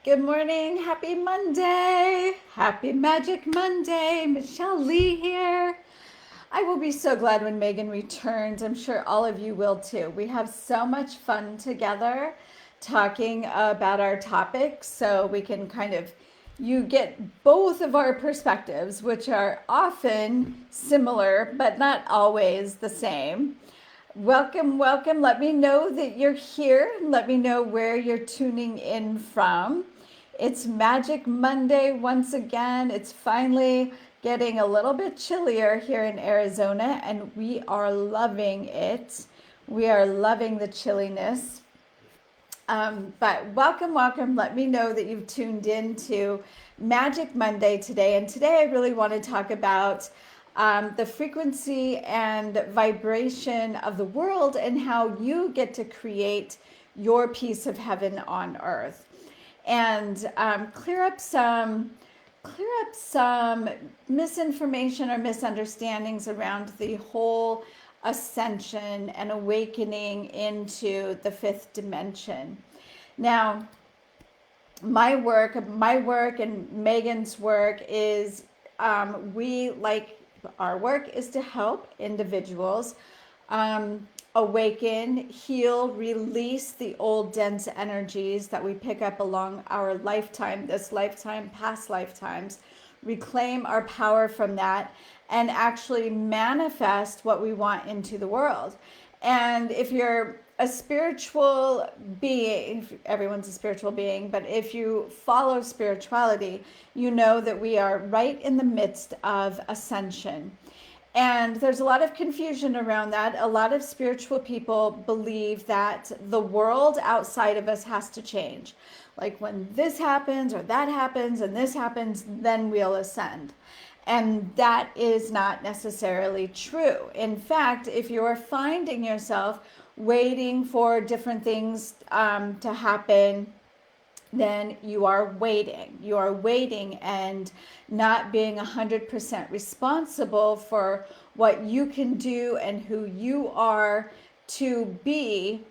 Good morning. Happy Monday. Happy Magic Monday. Michelle Lee here. I will be so glad when Megan returns. I'm sure all of you will too. We have so much fun together talking about our topics so we can you get both of our perspectives, which are often similar but not always the same. Welcome, welcome. Let me know that you're here. Let me know where you're tuning in from. It's Magic Monday once again. It's finally getting a little bit chillier here in Arizona, and we are loving it. We are loving the chilliness. But welcome, welcome. Let me know that you've tuned in to Magic Monday today. And today I really want to talk about the frequency and vibration of the world and how you get to create your piece of heaven on earth. And clear up some misinformation or misunderstandings around the whole ascension and awakening into the fifth dimension. Now, my work and Megan's work is our work is to help individuals awaken, heal, release the old dense energies that we pick up along our lifetime, this lifetime, past lifetimes, reclaim our power from that, and actually manifest what we want into the world. And if you're a spiritual being, everyone's a spiritual being, but if you follow spirituality, you know that we are right in the midst of ascension. And there's a lot of confusion around that. A lot of spiritual people believe that the world outside of us has to change. Like when this happens or that happens and this happens, then we'll ascend. And that is not necessarily true. In fact, if you're finding yourself waiting for different things to happen, then you are waiting. You are waiting and not being 100% responsible for what you can do and who you are to be,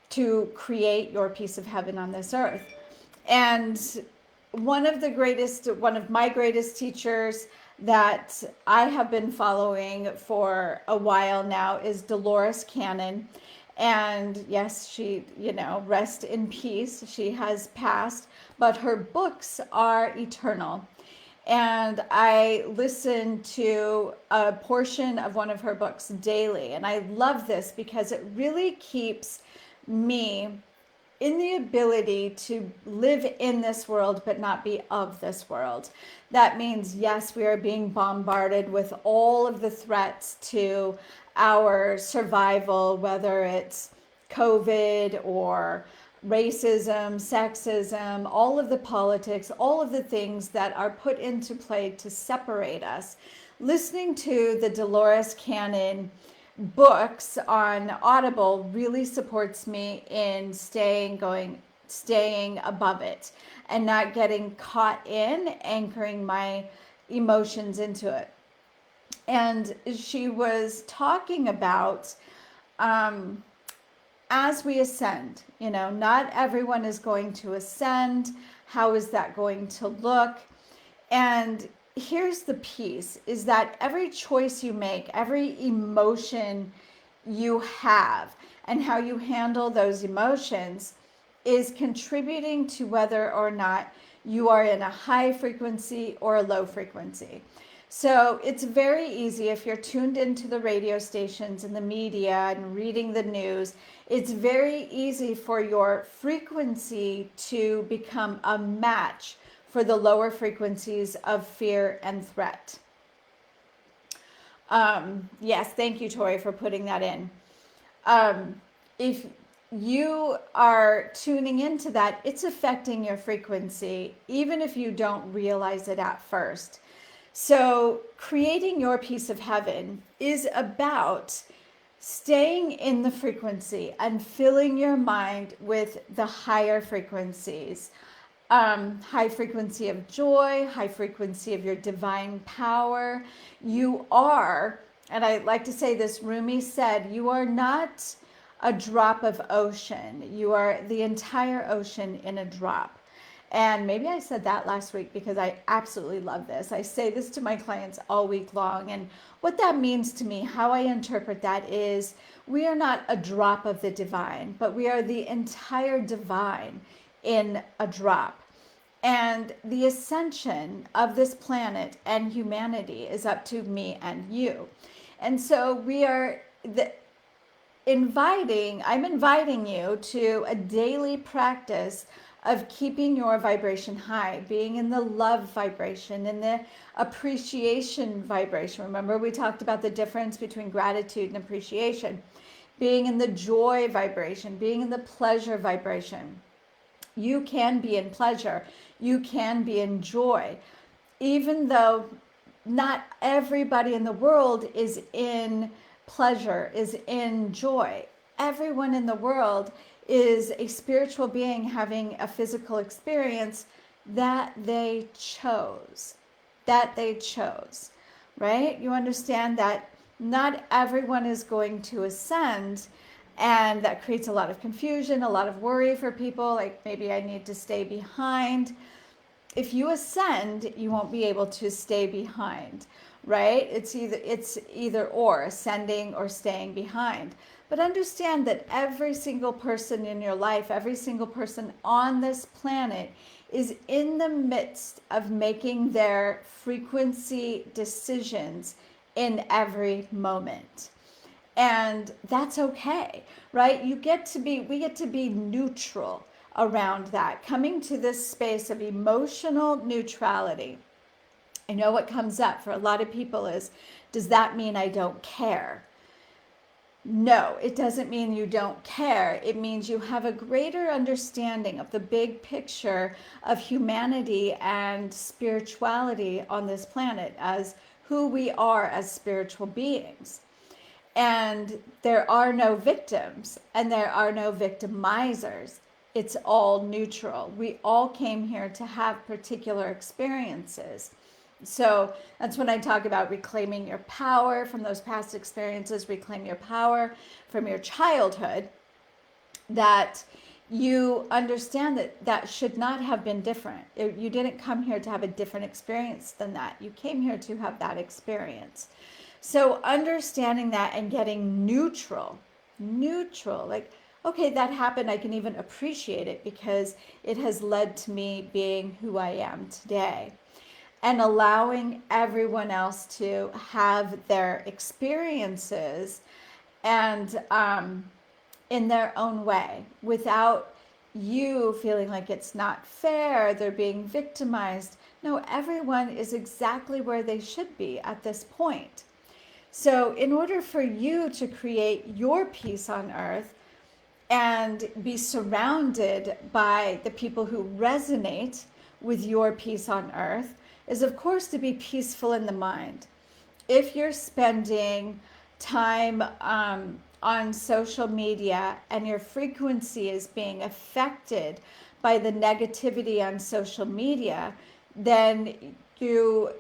to create your piece of heaven on this earth. And one of my greatest teachers that I have been following for a while now is Dolores Cannon. And yes, she, rest in peace. She has passed, but her books are eternal. And I listen to a portion of one of her books daily. And I love this because it really keeps me in the ability to live in this world but not be of this world. That means, yes, we are being bombarded with all of the threats to our survival, whether it's COVID or racism, sexism, all of the politics, all of the things that are put into play to separate us. Listening to the Dolores Cannon books on Audible really supports me in staying above it and not getting caught in anchoring my emotions into it. And she was talking about as we ascend, not everyone is going to ascend. How is that going to look? And here's the piece, is that every choice you make, every emotion you have, and how you handle those emotions is contributing to whether or not you are in a high frequency or a low frequency. So it's very easy if you're tuned into the radio stations and the media and reading the news, it's very easy for your frequency to become a match for the lower frequencies of fear and threat. Yes, thank you, Tori, for putting that in. If you are tuning into that, it's affecting your frequency, even if you don't realize it at first. So creating your piece of heaven is about staying in the frequency and filling your mind with the higher frequencies. High frequency of joy, high frequency of your divine power. You are, and I like to say this, Rumi said, you are not a drop of ocean. You are the entire ocean in a drop. And maybe I said that last week because I absolutely love this. I say this to my clients all week long. And what that means to me, how I interpret that is we are not a drop of the divine, but we are the entire divine in a drop. And the ascension of this planet and humanity is up to me and you. And so we are I'm inviting you to a daily practice of keeping your vibration high, being in the love vibration, in the appreciation vibration. Remember, we talked about the difference between gratitude and appreciation, being in the joy vibration, being in the pleasure vibration. You can be in pleasure, you can be in joy, even though not everybody in the world is in pleasure, is in joy. Everyone in the world is a spiritual being having a physical experience that they chose, right? You understand that not everyone is going to ascend, and that creates a lot of confusion, a lot of worry for people, like maybe I need to stay behind. If you ascend, you won't be able to stay behind, right? It's either or, ascending or staying behind. But understand that every single person in your life, every single person on this planet is in the midst of making their frequency decisions in every moment. And that's okay, right? We get to be neutral around that, coming to this space of emotional neutrality. I know what comes up for a lot of people is, does that mean I don't care? No, it doesn't mean you don't care. It means you have a greater understanding of the big picture of humanity and spirituality on this planet as who we are as spiritual beings. And there are no victims and there are no victimizers. It's all neutral. We all came here to have particular experiences. So that's when I talk about reclaiming your power from those past experiences, reclaim your power from your childhood, that you understand that that should not have been different. You didn't come here to have a different experience than that. You came here to have that experience. So understanding that and getting neutral, like, okay, that happened. I can even appreciate it because it has led to me being who I am today. And allowing everyone else to have their experiences and in their own way, without you feeling like it's not fair, they're being victimized. No, everyone is exactly where they should be at this point. So in order for you to create your peace on earth and be surrounded by the people who resonate with your peace on earth, is of course to be peaceful in the mind. If you're spending time on social media and your frequency is being affected by the negativity on social media, then you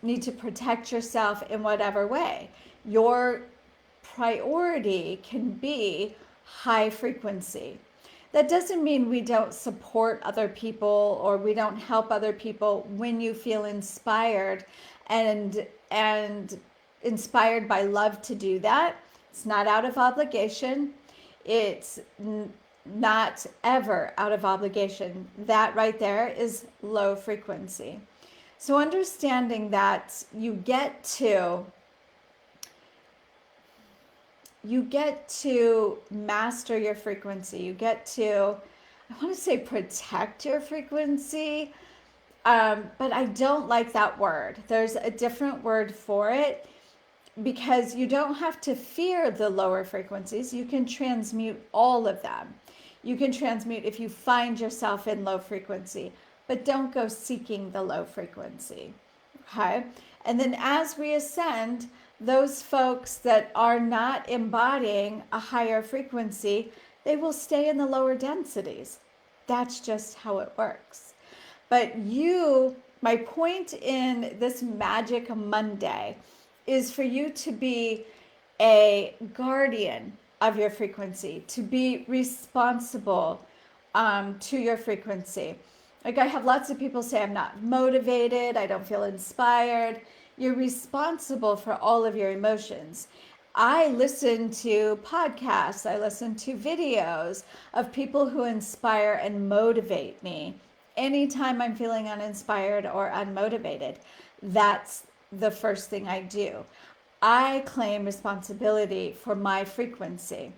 need to protect yourself in whatever way. Your priority can be high frequency. That doesn't mean we don't support other people or we don't help other people when you feel inspired and inspired by love to do that. It's not out of obligation. It's not ever out of obligation. That right there is low frequency. So understanding that you get to master your frequency. You get to, I want to say protect your frequency, but I don't like that word. There's a different word for it, because you don't have to fear the lower frequencies. You can transmute all of them. You can transmute if you find yourself in low frequency, but don't go seeking the low frequency, okay? And then as we ascend, those folks that are not embodying a higher frequency, they will stay in the lower densities. That's just how it works. But my point in this Magic Monday is for you to be a guardian of your frequency, to be responsible to your frequency. Like I have lots of people say, I'm not motivated, I don't feel inspired. You're responsible for all of your emotions. I listen to podcasts, I listen to videos of people who inspire and motivate me. Anytime I'm feeling uninspired or unmotivated, that's the first thing I do. I claim responsibility for my frequency.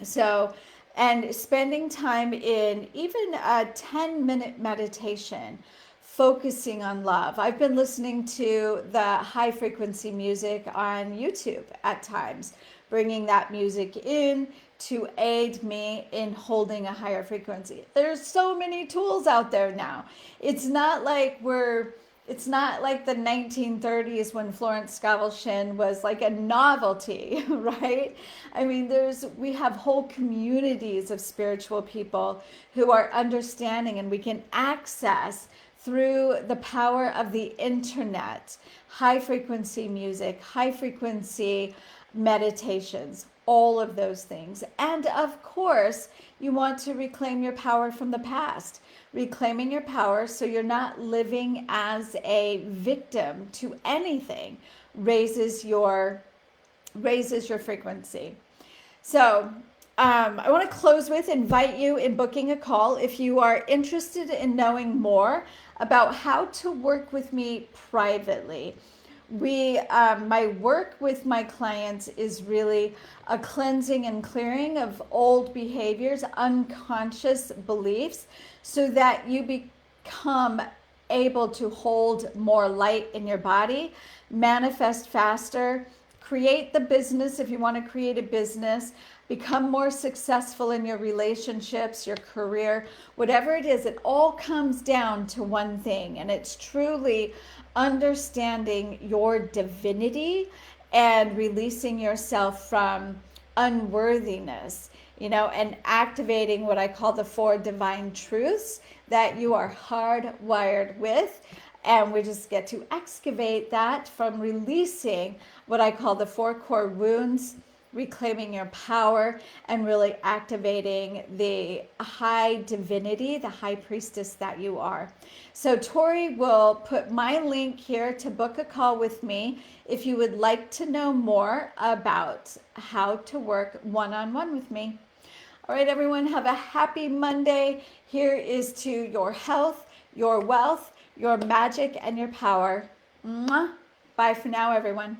So, and spending time in even a 10-minute meditation, focusing on love. I've been listening to the high frequency music on YouTube at times, bringing that music in to aid me in holding a higher frequency. There's so many tools out there now. It's not like the 1930s when Florence Scovel Shinn was like a novelty, right? I mean, we have whole communities of spiritual people who are understanding, and we can access through the power of the internet, high frequency music, high frequency meditations, all of those things. And of course, you want to reclaim your power from the past. Reclaiming your power so you're not living as a victim to anything raises your frequency. So I want to close with invite you in booking a call if you are interested in knowing more about how to work with me privately. My work with my clients is really a cleansing and clearing of old behaviors, unconscious beliefs, so that you become able to hold more light in your body, manifest faster, create the business if you want to create a business, become more successful in your relationships, your career, whatever it is. It all comes down to one thing, and it's truly understanding your divinity and releasing yourself from unworthiness, and activating what I call the 4 divine truths that you are hardwired with. And we just get to excavate that from releasing what I call the 4 core wounds, reclaiming your power, and really activating the high divinity, the high priestess that you are. So Tori will put my link here to book a call with me if you would like to know more about how to work one-on-one with me. All right, everyone, have a happy Monday. Here is to your health, your wealth, your magic, and your power. Mwah. Bye for now, everyone.